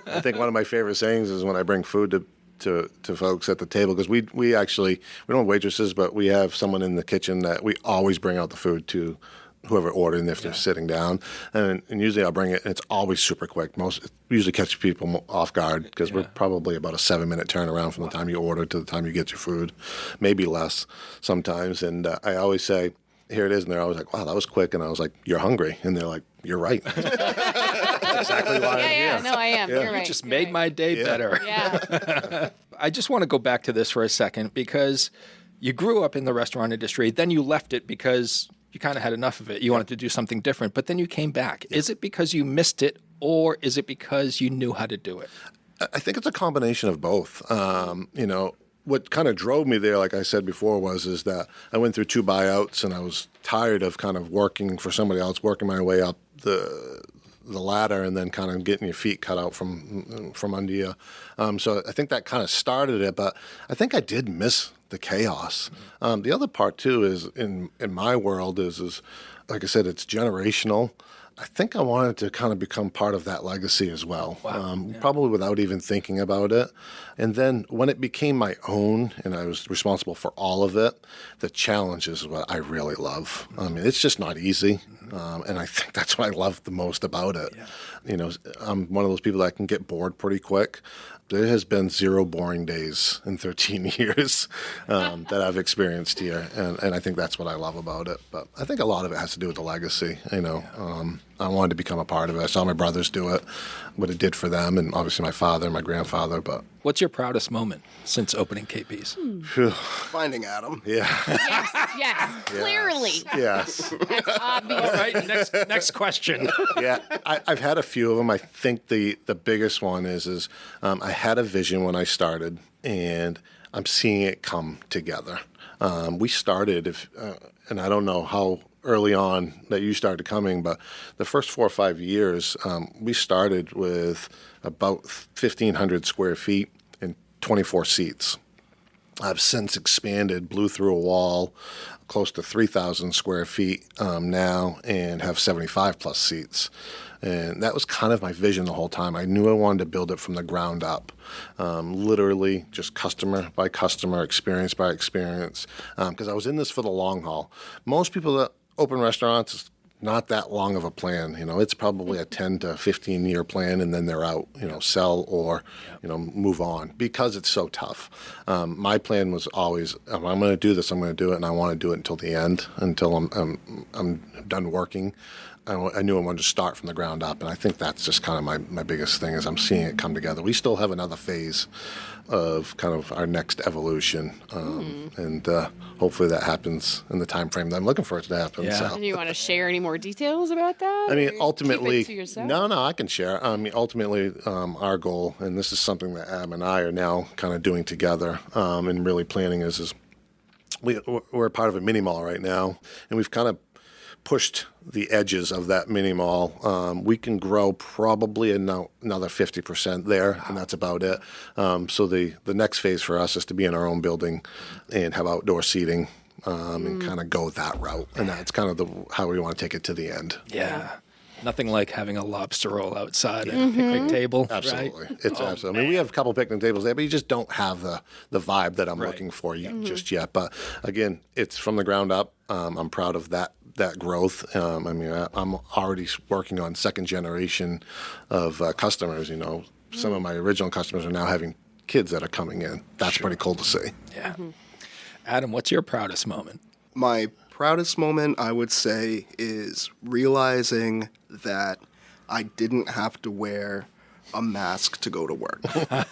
I think one of my favorite sayings is when I bring food to folks at the table, because we don't have waitresses, but we have someone in the kitchen that we always bring out the food to whoever ordered, if they're sitting down. And usually I'll bring it, and it's always super quick. We usually catch people off guard because we're probably about a 7-minute turnaround from the time you order to the time you get your food, maybe less sometimes. And I always say, here it is. And they're always like, wow, that was quick. And I was like, you're hungry. And they're like, you're right. That's exactly why I'm here. No, I am. You're right. You just made my day better. Yeah. I just want to go back to this for a second because you grew up in the restaurant industry, then you left it because you kind of had enough of it. You wanted to do something different, but then you came back. Is it because you missed it, or is it because you knew how to do it? I think it's a combination of both. What kind of drove me there, like I said before, is that I went through 2 buyouts, and I was tired of kind of working for somebody else, working my way up the ladder, and then kind of getting your feet cut out from under you. So I think that kind of started it, but I think I did miss the chaos. The other part too is in my world is like I said, it's generational. I think I wanted to kind of become part of that legacy as well, probably without even thinking about it. And then when it became my own and I was responsible for all of it, the challenge is what I really love. I mean, it's just not easy. And I think that's what I love the most about it. Yeah. I'm one of those people that can get bored pretty quick. There has been 0 boring days in 13 years that I've experienced here, and I think that's what I love about it. But I think a lot of it has to do with the legacy. I wanted to become a part of it. I saw my brothers do it, what it did for them, and obviously my father and my grandfather. But what's your proudest moment since opening KP's? Finding Adam. Yeah. Yes. Clearly. Yes. That's obvious. All right. Next question. Yeah, I've had a few of them. I think the biggest one is I had a vision when I started, and I'm seeing it come together. We started, and I don't know how early on that you started coming, but the first 4 or 5 years, we started with about 1,500 square feet and 24 seats. I've since expanded, blew through a wall, close to 3,000 square feet now, and have 75 plus seats. And that was kind of my vision the whole time. I knew I wanted to build it from the ground up, literally just customer by customer, experience by experience, because I was in this for the long haul. Most people that open restaurants, it's not that long of a plan. It's probably a 10 to 15 year plan, and then they're out, sell or, move on because it's so tough. My plan was always, if I'm going to do this, I'm going to do it, and I want to do it until the end, until I'm done working. I knew I wanted to start from the ground up, and I think that's just kind of my biggest thing is I'm seeing it come together. We still have another phase of kind of our next evolution, and hopefully that happens in the time frame that I'm looking for it to happen. Yeah. So. Do you want to share any more details about that? I mean, or ultimately, keep it to yourself? no, I can share. I mean, ultimately, our goal, and this is something that Adam and I are now kind of doing together and really planning is we're a part of a mini mall right now, and we've kind of pushed the edges of that mini mall. We can grow probably another 50% there, and that's about it. So the next phase for us is to be in our own building and have outdoor seating and kind of go that route. And that's kind of how we want to take it to the end. Yeah. Nothing like having a lobster roll outside at a picnic table. Absolutely. Right? It's absolutely. I mean, we have a couple picnic tables there, but you just don't have the vibe that I'm looking for just yet. But again, it's from the ground up. I'm proud of that growth. I mean, I'm already working on second generation of customers. Some of my original customers are now having kids that are coming in. That's pretty cool to see. Yeah. Adam, what's your proudest moment? My proudest moment, I would say, is realizing that I didn't have to wear a mask to go to work.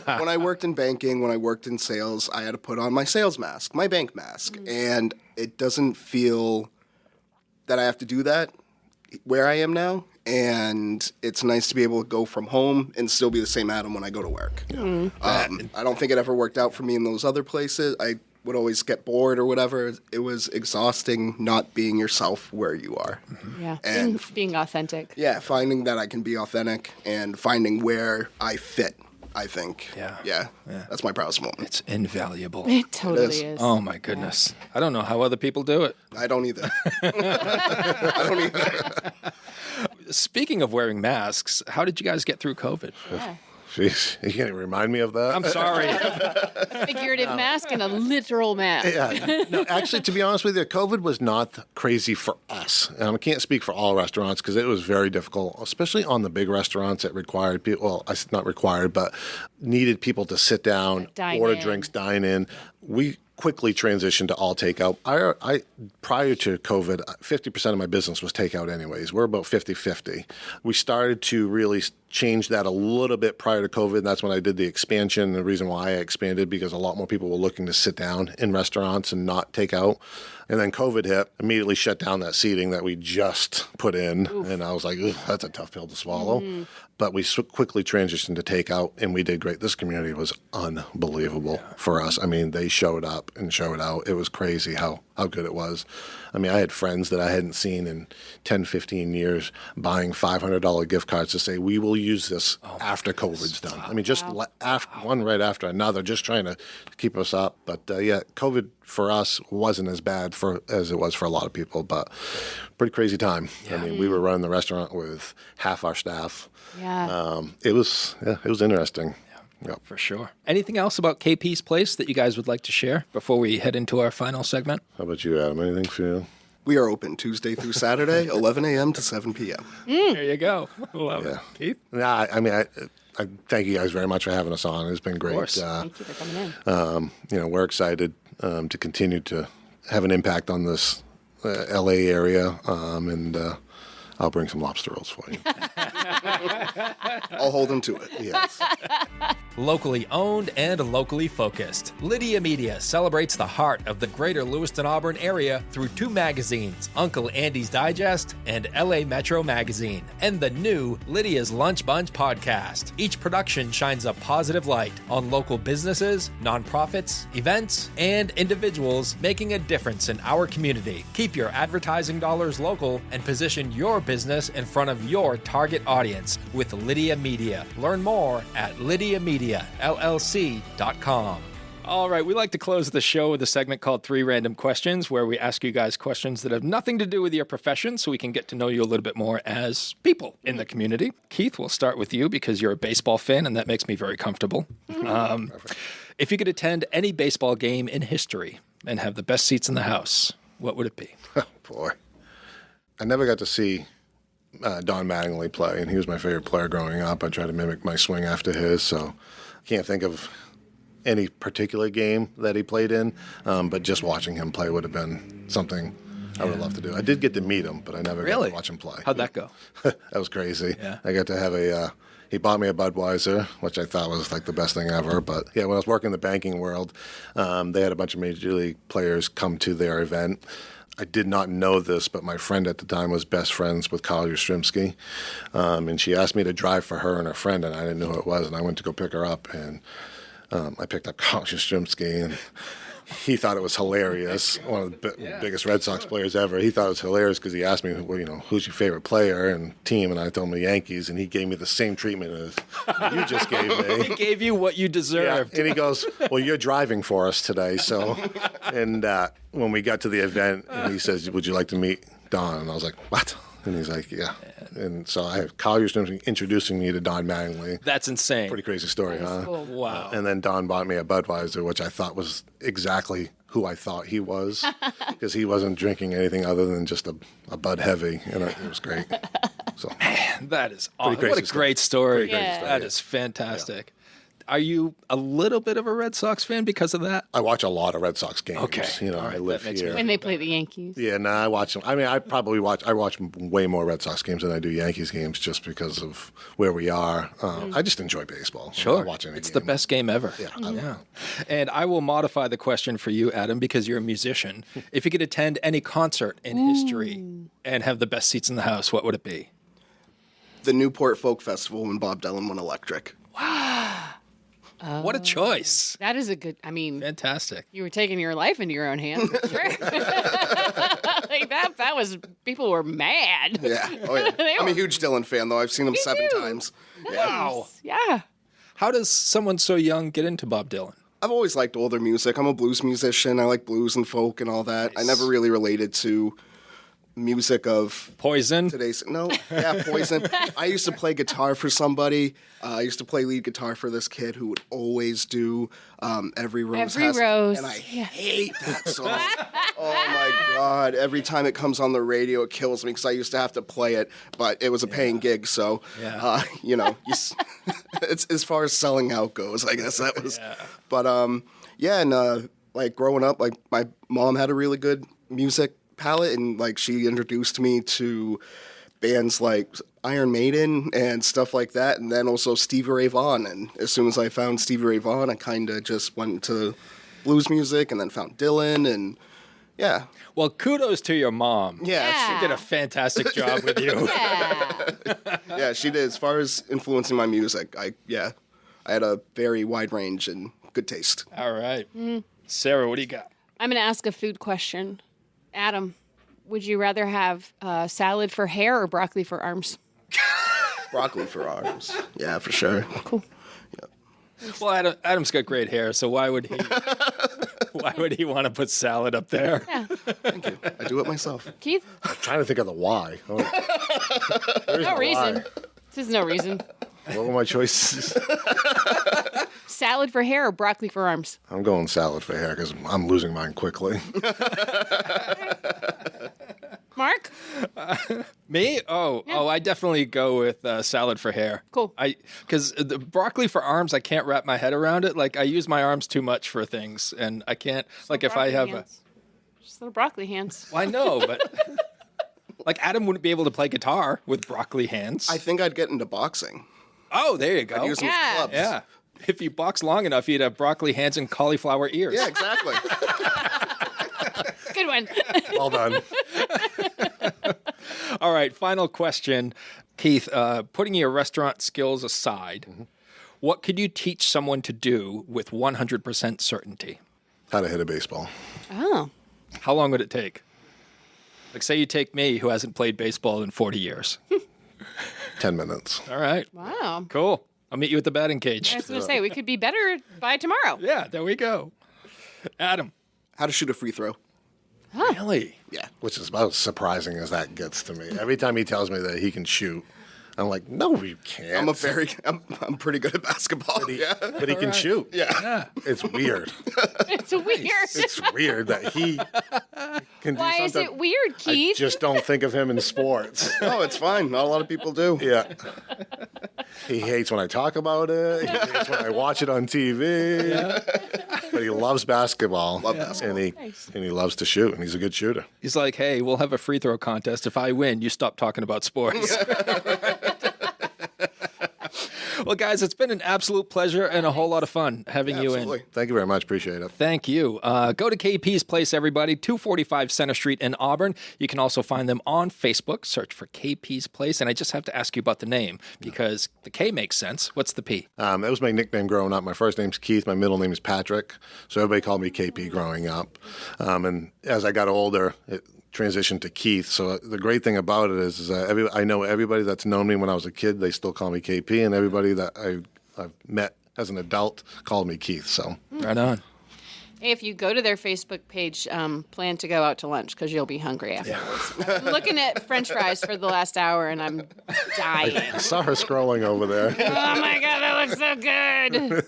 When I worked in banking, when I worked in sales, I had to put on my sales mask, my bank mask. And it doesn't feel that I have to do that where I am now. And it's nice to be able to go from home and still be the same Adam when I go to work. I don't think it ever worked out for me in those other places. I would always get bored or whatever. It was exhausting not being yourself where you are. Yeah. And being authentic. yeah, finding that I can be authentic and finding where I fit I think. Yeah. That's my proudest moment. It's invaluable. It totally is. is. Oh my goodness. I don't know how other people do it. I don't either. I don't either. Speaking of wearing masks, how did you guys get through COVID? Yeah. Jeez, you can't even remind me of that. I'm sorry. A figurative mask and a literal mask. Yeah. No, actually, to be honest with you, COVID was not crazy for us. I can't speak for all restaurants because it was very difficult, especially on the big restaurants that required people. Well, not required, but needed people to sit down, Dine order in. drinks, dine in. We quickly transitioned to all takeout. I prior to COVID, 50% of my business was takeout anyways. We're about 50-50. We started to really change that a little bit prior to COVID, and that's when I did the expansion. The reason why I expanded, because a lot more people were looking to sit down in restaurants and not take out. And then COVID hit, immediately shut down that seating that we just put in. And I was like, that's a tough pill to swallow. But we quickly transitioned to takeout, and we did great. This community was unbelievable for us. I mean, they showed up and showed out. It was crazy how good it was. I mean, I had friends that I hadn't seen in 10, 15 years buying $500 gift cards to say, we will use this after COVID's done. I mean, just one right after another, just trying to keep us up. But yeah, COVID for us wasn't as bad as it was for a lot of people, but pretty crazy time. I mean, we were running the restaurant with half our staff. Yeah. It was interesting. Yeah. For sure. Anything else about KP's Place that you guys would like to share before we head into our final segment? How about you, Adam? Anything for you? We are open Tuesday through Saturday, 11 a.m. to 7 p.m. There you go. Love it. Keith? Yeah, I mean, I thank you guys very much for having us on. It's been great. course. Thank you for coming in. We're excited to continue to have an impact on this LA area, and I'll bring some lobster rolls for you. I'll hold them to it. Yes. Locally owned and locally focused, Lydia Media celebrates the heart of the greater Lewiston-Auburn area through 2 magazines, Uncle Andy's Digest and LA Metro Magazine, and the new Lydia's Lunch Bunch podcast. Each production shines a positive light on local businesses, nonprofits, events, and individuals making a difference in our community. Keep your advertising dollars local and position your business in front of your target audience with Lydia Media. Learn more at lydiamediallc.com. All right, we like to close the show with a segment called 3 Random Questions, where we ask you guys questions that have nothing to do with your profession so we can get to know you a little bit more as people in the community. Keith, we'll start with you because you're a baseball fan, and that makes me very comfortable. If you could attend any baseball game in history and have the best seats in the house, what would it be? Oh, boy. I never got to see Don Mattingly play, and he was my favorite player growing up. I tried to mimic my swing after his, so I can't think of any particular game that he played in, but just watching him play would have been something I would love to do. I did get to meet him, but I never got to watch him play. How'd that go? That was crazy. Yeah. I got to have he bought me a Budweiser, which I thought was like the best thing ever. But yeah, when I was working in the banking world, they had a bunch of Major League players come to their event. I did not know this, but my friend at the time was best friends with Kyle Yastrzemski, and she asked me to drive for her and her friend, and I didn't know who it was, and I went to go pick her up, and I picked up Kyle Yastrzemski, and he thought it was hilarious. One of the biggest Red Sox players ever. He thought it was hilarious because he asked me, who's your favorite player and team, and I told him the Yankees, and he gave me the same treatment as you just gave me. He gave you what you deserved. And he goes, well, you're driving for us today, so. And when we got to the event, and he says, would you like to meet Don? And I was like, what? And he's like, yeah. And so I have Kyle Yastrzemski introducing me to Don Mattingly. That's insane. Pretty crazy story, huh? Cool. Wow. And then Don bought me a Budweiser, which I thought was exactly who I thought he was, because he wasn't drinking anything other than just a Bud Heavy, and it was great. So, That is awesome. crazy What a great story. crazy story, That is fantastic. Are you a little bit of a Red Sox fan because of that? I watch a lot of Red Sox games. Okay. All right, I live that makes here. When they play the Yankees. Yeah, no, I watch them. I mean, I watch way more Red Sox games than I do Yankees games, just because of where we are. I just enjoy baseball. Sure. Watching It's the best game ever. Yeah. And I will modify the question for you, Adam, because you're a musician. If you could attend any concert in history and have the best seats in the house, what would it be? The Newport Folk Festival when Bob Dylan went electric. What a choice. That is a good, Fantastic. you were taking your life into your own hands. Sure. Like that was, people were mad. Yeah. Oh, yeah. I'm a huge Dylan fan, though. I've seen him 7 too. times. Wow. Yeah. How does someone so young get into Bob Dylan? I've always liked older music. I'm a blues musician. I like blues and folk and all that. I never really related to music of Poison? today's. No, yeah, Poison. I used to play guitar for somebody. I used to play lead guitar for this kid who would always do Every Rose Every Has... Rose. And I hate that song. Oh, my God. Every time it comes on the radio, it kills me because I used to have to play it, but it was a paying gig, so, it's as far as selling out goes, I guess that was. Yeah. But, like, growing up, like, my mom had a really good music palette, and, like, she introduced me to bands like Iron Maiden and stuff like that, and then also Stevie Ray Vaughan. And as soon as I found Stevie Ray Vaughan, I kind of just went to blues music, and then found Dylan, and yeah. Well, kudos to your mom. Yeah. She did a fantastic job with you. Yeah, she did. As far as influencing my music, I had a very wide range and good taste. All right. Sarah, what do you got? I'm going to ask a food question. Adam, would you rather have salad for hair or broccoli for arms? Broccoli for arms. Yeah, for sure. Cool. Yeah. Well, Adam's got great hair, so why would he? Why would he want to put salad up there? Yeah. Thank you. I do it myself. Keith? I'm trying to think of the why. No reason. This is no reason. What were my choices? Salad for hair or broccoli for arms? I'm going salad for hair because I'm losing mine quickly. Mark? Me? Oh, I definitely go with salad for hair. Cool. Because the broccoli for arms, I can't wrap my head around it. Like, I use my arms too much for things, and I can't. Like, if I have just little broccoli hands. Well, I know, but like Adam wouldn't be able to play guitar with broccoli hands. I think I'd get into boxing. Oh, there you go. I'd use them as clubs. Yeah. If you box long enough, you'd have broccoli hands and cauliflower ears. Yeah, exactly. Good one. Well done. All right, final question. Keith, putting your restaurant skills aside, what could you teach someone to do with 100% certainty? How to hit a baseball. Oh. How long would it take? Like, say you take me, who hasn't played baseball in 40 years. 10 minutes. All right. Wow. Cool. I'll meet you at the batting cage. I was going to say, we could be better by tomorrow. Yeah, there we go. Adam. How to shoot a free throw. Really? Yeah. Which is about as surprising as that gets to me. Every time he tells me that he can shoot, I'm like, no, you can't. I'm pretty good at basketball. But he can shoot. Yeah. It's weird. It's weird. It's weird that he can do Why something. is it weird, I Keith? just don't think of him in sports. No, it's fine. Not a lot of people do. Yeah. He hates when I talk about it. He hates when I watch it on TV. Yeah. But he loves basketball. Basketball. And he loves to shoot, and he's a good shooter. He's like, hey, we'll have a free throw contest. If I win, you stop talking about sports. Well, guys, it's been an absolute pleasure and a whole lot of fun having you in. Thank you very much. Appreciate it. Thank you. Go to KP's Place, everybody, 245 Center Street in Auburn. You can also find them on Facebook. Search for KP's Place. And I just have to ask you about the name because the K makes sense. What's the P? That was my nickname growing up. My first name's Keith. My middle name is Patrick. So everybody called me KP growing up. And as I got older, it transitioned to Keith. So the great thing about it is I know everybody that's known me when I was a kid, they still call me KP. And everybody that I've met as an adult called me Keith. So Right on. Hey, if you go to their Facebook page, plan to go out to lunch because you'll be hungry afterwards. I'm looking at French fries for the last hour and I'm dying. I saw her scrolling over there. Oh my God, that looks so good.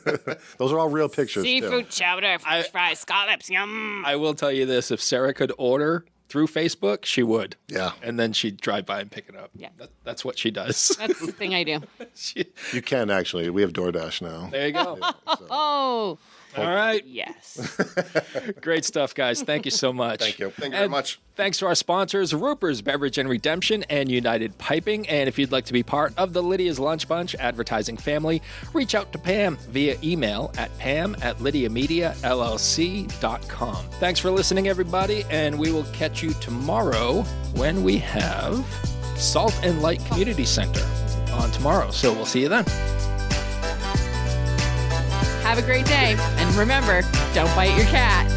Those are all real pictures, Seafood too. chowder, French fries, scallops, yum. I will tell you this. If Sarah could order through Facebook, she would. Yeah. And then she'd drive by and pick it up. Yeah. That's what she does. That's the thing I do. You can, actually. We have DoorDash now. There you go. Oh, All right. yes. Great stuff, guys. Thank you so much. Thank you. Thank you very much. Thanks to our sponsors, Ruper's Beverage and Redemption and United Piping. And if you'd like to be part of the Lydia's Lunch Bunch advertising family, reach out to Pam via email at pam@lydiamediallc.com. Thanks for listening, everybody, and we will catch you tomorrow when we have Salt and Light Community Center on tomorrow. So we'll see you then. Have a great day. And remember, don't bite your cat.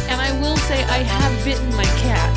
And I will say I have bitten my cat.